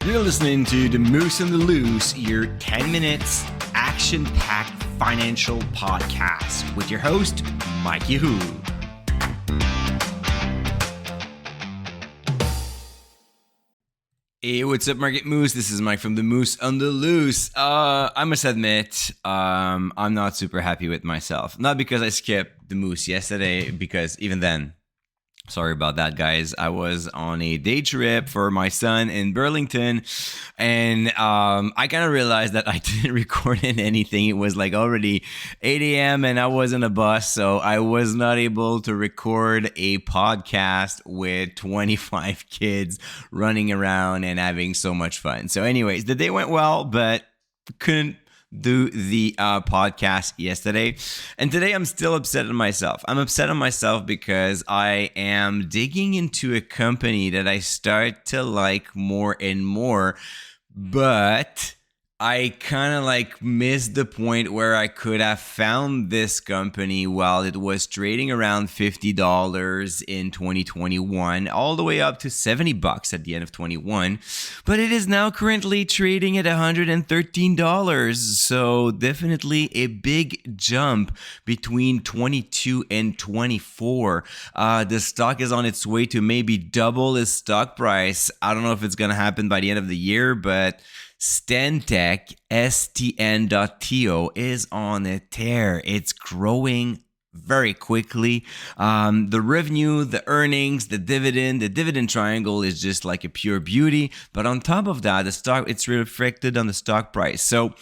You're listening to The Moose and the Loose, your 10 minutes action-packed financial podcast with your host, Mike Yahoo. Hey, what's up, Market Moose? This is Mike from The Moose on the Loose. I must admit, I'm not super happy with myself. Not because I skipped the Moose yesterday, because even then, sorry about that, guys. I was on a day trip for my son in Burlington, and I kind of realized that I didn't record anything. It was like already 8 a.m. and I was in a bus, so I was not able to record a podcast with 25 kids running around and having so much fun. So anyways, the day went well, but couldn't do the podcast yesterday, and today I'm still upset at myself. I'm upset at myself because I am digging into a company that I start to like more and more, but I kind of like missed the point where I could have found this company while it was trading around $50 in 2021, all the way up to $70 at the end of 21. But it is now currently trading at $113. So definitely a big jump between 22 and 24. The stock is on its way to maybe double its stock price. I don't know if it's going to happen by the end of the year, but Stantec, STN.TO, is on a tear. It's growing very quickly. The revenue, the earnings, the dividend triangle is just like a pure beauty. But on top of that, the stock, it's reflected on the stock price. So,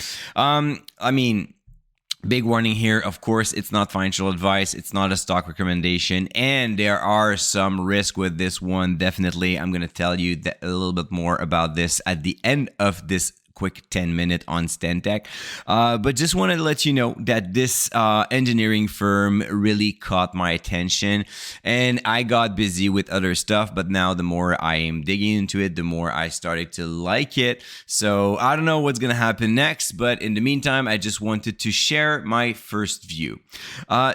big warning here, of course, it's not financial advice. It's not a stock recommendation. And there are some risk with this one. Definitely, I'm going to tell you a little bit more about this at the end of this quick 10-minute on Stantec. But just wanted to let you know that this engineering firm really caught my attention, and I got busy with other stuff, but now the more I am digging into it, the more I started to like it. So I don't know what's going to happen next, but in the meantime, I just wanted to share my first view.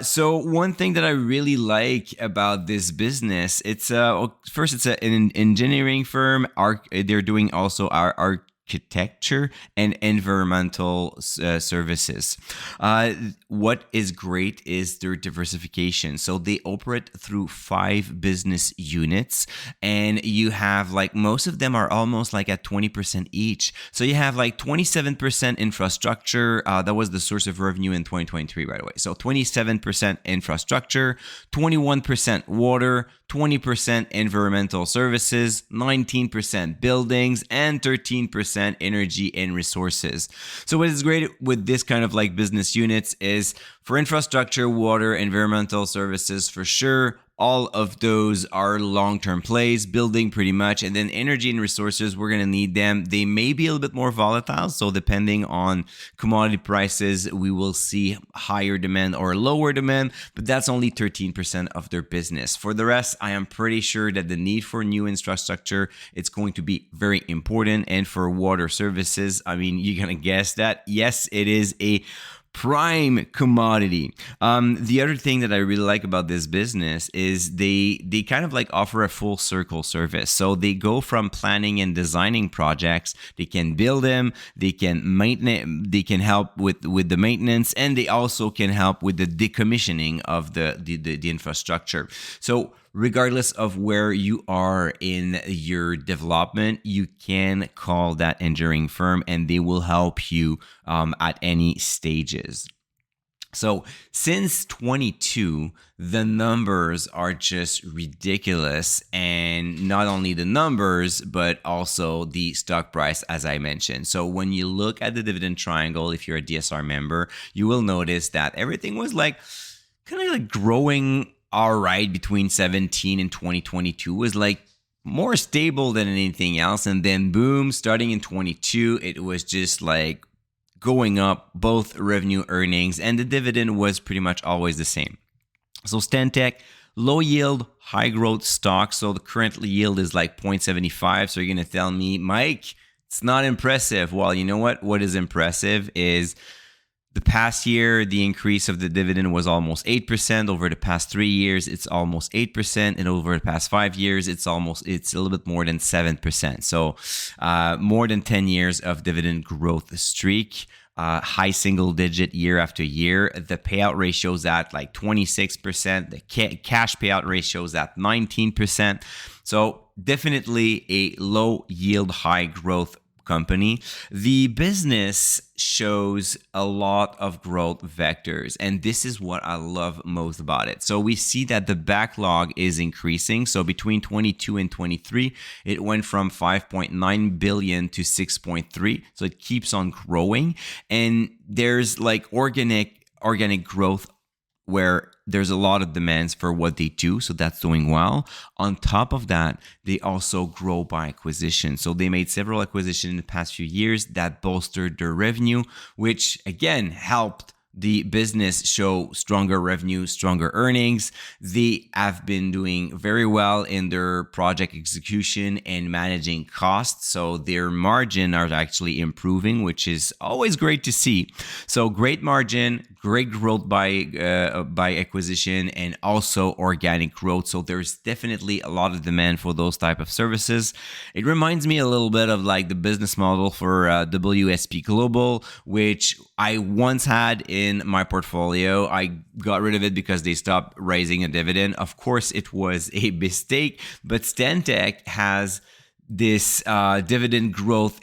So one thing that I really like about this business, it's first, it's an engineering firm. They're doing also our architecture and environmental services. What is great is their diversification. So they operate through 5 business units, and you have like most of them are almost like at 20% each. So you have like 27% infrastructure. That was the source of revenue in 2023, by the way. So 27% infrastructure, 21% water, 20% environmental services, 19% buildings, and 13% energy and resources. So what is great with this kind of like business units is for infrastructure, water, environmental services, for sure, all of those are long-term plays, building pretty much. And then energy and resources, we're going to need them. They may be a little bit more volatile. So depending on commodity prices, we will see higher demand or lower demand, but that's only 13% of their business. For the rest, I am pretty sure that the need for new infrastructure, it's going to be very important. And for water services, I mean, you're going to guess that. Yes, it is a prime commodity. The other thing that I really like about this business is they kind of like offer a full circle service. So they go from planning and designing projects, they can build them, they can maintain, they can help with the maintenance, and they also can help with the decommissioning of the infrastructure. So regardless of where you are in your development, you can call that engineering firm and they will help you at any stages. So since 22, the numbers are just ridiculous. And not only the numbers, but also the stock price, as I mentioned. So when you look at the dividend triangle, if you're a DSR member, you will notice that everything was like kind of like growing all right between 17 and 2022 was like more stable than anything else. And then boom, starting in 22, it was just like going up, both revenue, earnings, and the dividend was pretty much always the same. So Stantec, low yield, high growth stock. So the current yield is like 0.75. So you're going to tell me, Mike, it's not impressive. Well, you know what? What is impressive is The past year, the increase of the dividend was almost 8%. Over the past 3 years, it's almost 8%. And over the past 5 years, it's a little bit more than 7%. So more than 10 years of dividend growth streak. High single digit year after year. The payout ratio is at like 26%. The cash payout ratio is at 19%. So definitely a low yield, high growth company. The business shows a lot of growth vectors, and this is what I love most about it. So we see that the backlog is increasing. So between 22 and 23, it went from 5.9 billion to 6.3. So it keeps on growing, and there's like organic growth where there's a lot of demands for what they do, so that's doing well. On top of that, they also grow by acquisition. So they made several acquisitions in the past few years that bolstered their revenue, which again helped the business show stronger revenue, stronger earnings. They have been doing very well in their project execution and managing costs. So their margin are actually improving, which is always great to see. So great margin, great growth by acquisition, and also organic growth. So there's definitely a lot of demand for those type of services. It reminds me a little bit of like the business model for WSP Global, which I once had in my portfolio. I got rid of it because they stopped raising a dividend. Of course, it was a mistake, but Stantec has this dividend growth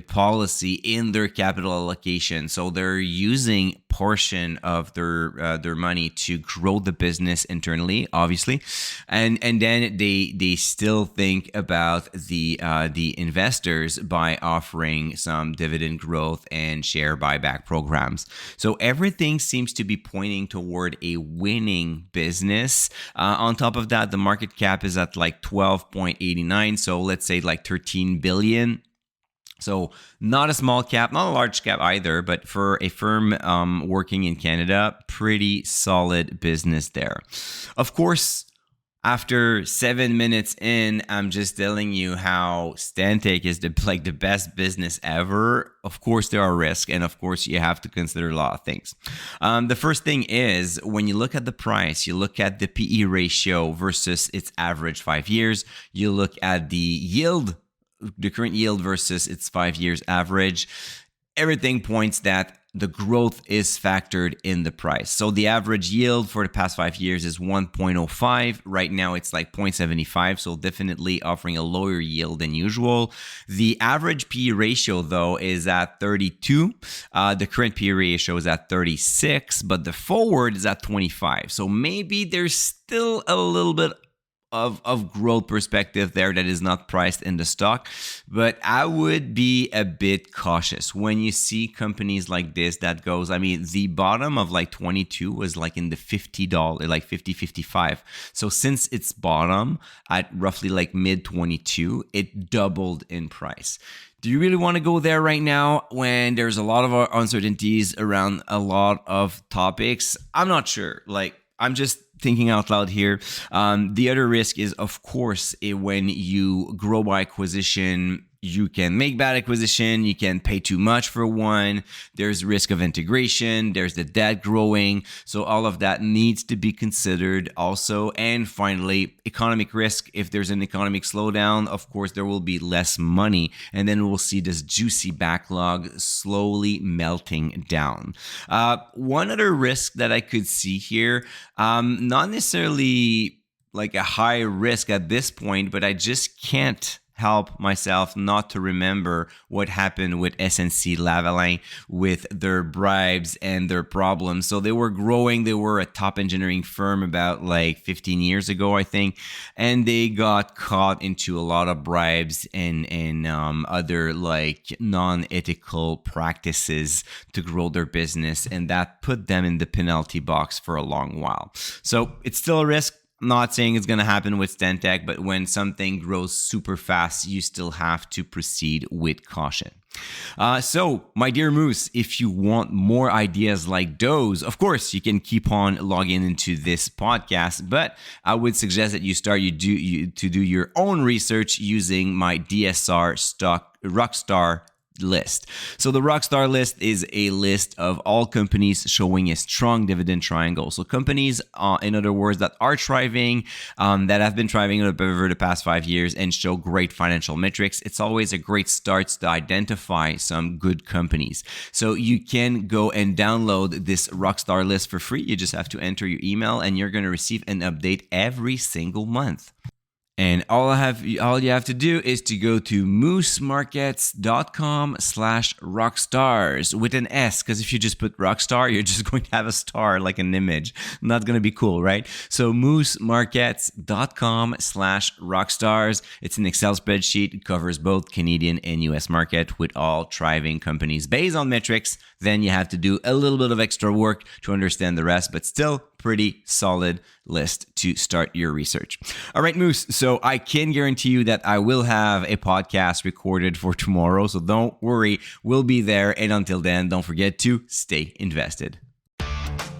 policy in their capital allocation. So they're using portion of their money to grow the business internally, obviously, and then they still think about the investors by offering some dividend growth and share buyback programs. So everything seems to be pointing toward a winning business. On top of that, the market cap is at like 12.89, so let's say like 13 billion. So not a small cap, not a large cap either, but for a firm working in Canada, pretty solid business there. Of course, after 7 minutes in, I'm just telling you how Stantec is the best business ever. Of course, there are risks, and of course, you have to consider a lot of things. The first thing is when you look at the price, you look at the PE ratio versus its average 5 years. You look at the yield, the current yield versus its 5 years average. Everything points that the growth is factored in the price. So the average yield for the past 5 years is 1.05. Right now it's like 0.75, so definitely offering a lower yield than usual. The average PE ratio though is at 32. The current PE ratio is at 36, but the forward is at 25. So maybe there's still a little bit of growth perspective there that is not priced in the stock, but I would be a bit cautious when you see companies like this that goes, I mean, the bottom of like 22 was like in the $50, like 50, 55. So since its bottom at roughly like mid 22, it doubled in price. Do you really want to go there right now when there's a lot of uncertainties around a lot of topics? I'm not sure. Like, I'm just thinking out loud here. The other risk is, of course, when you grow by acquisition, you can make bad acquisition, you can pay too much for one, there's risk of integration, there's the debt growing, so all of that needs to be considered also. And finally, economic risk. If there's an economic slowdown, of course, there will be less money, and then we'll see this juicy backlog slowly melting down. One other risk that I could see here, not necessarily like a high risk at this point, but I just can't help myself not to remember what happened with SNC-Lavalin with their bribes and their problems. So they were growing. They were a top engineering firm about like 15 years ago, I think, and they got caught into a lot of bribes and other like non-ethical practices to grow their business, and that put them in the penalty box for a long while. So it's still a risk. Not saying it's going to happen with Stantec, but when something grows super fast, you still have to proceed with caution. So, my dear Moose, if you want more ideas like those, of course, you can keep on logging into this podcast, but I would suggest that you start to do your own research using my DSR stock Rockstar list. So the Rockstar list is a list of all companies showing a strong dividend triangle. So companies, in other words, that are thriving, that have been thriving over the past 5 years and show great financial metrics. It's always a great start to identify some good companies. So you can go and download this Rockstar list for free. You just have to enter your email and you're going to receive an update every single month. And all you have to do is to go to moosemarkets.com/rockstars with an S, because if you just put rockstar, you're just going to have a star like an image. Not going to be cool, right? So moosemarkets.com/rockstars. It's an Excel spreadsheet. It covers both Canadian and US market with all thriving companies based on metrics. Then you have to do a little bit of extra work to understand the rest, but still pretty solid list to start your research. All right, Moose. So I can guarantee you that I will have a podcast recorded for tomorrow. So don't worry, we'll be there. And until then, don't forget to stay invested.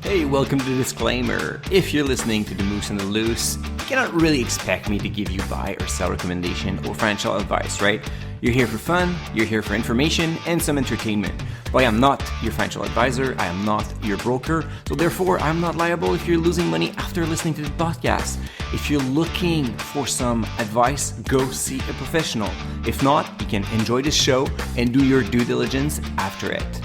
Hey, welcome to the disclaimer. If you're listening to the Moose and the Loose, you cannot really expect me to give you buy or sell recommendation or financial advice, right? You're here for fun, you're here for information and some entertainment. But I am not your financial advisor, I am not your broker, so therefore I'm not liable if you're losing money after listening to the podcast. If you're looking for some advice, go see a professional. If not, you can enjoy the show and do your due diligence after it.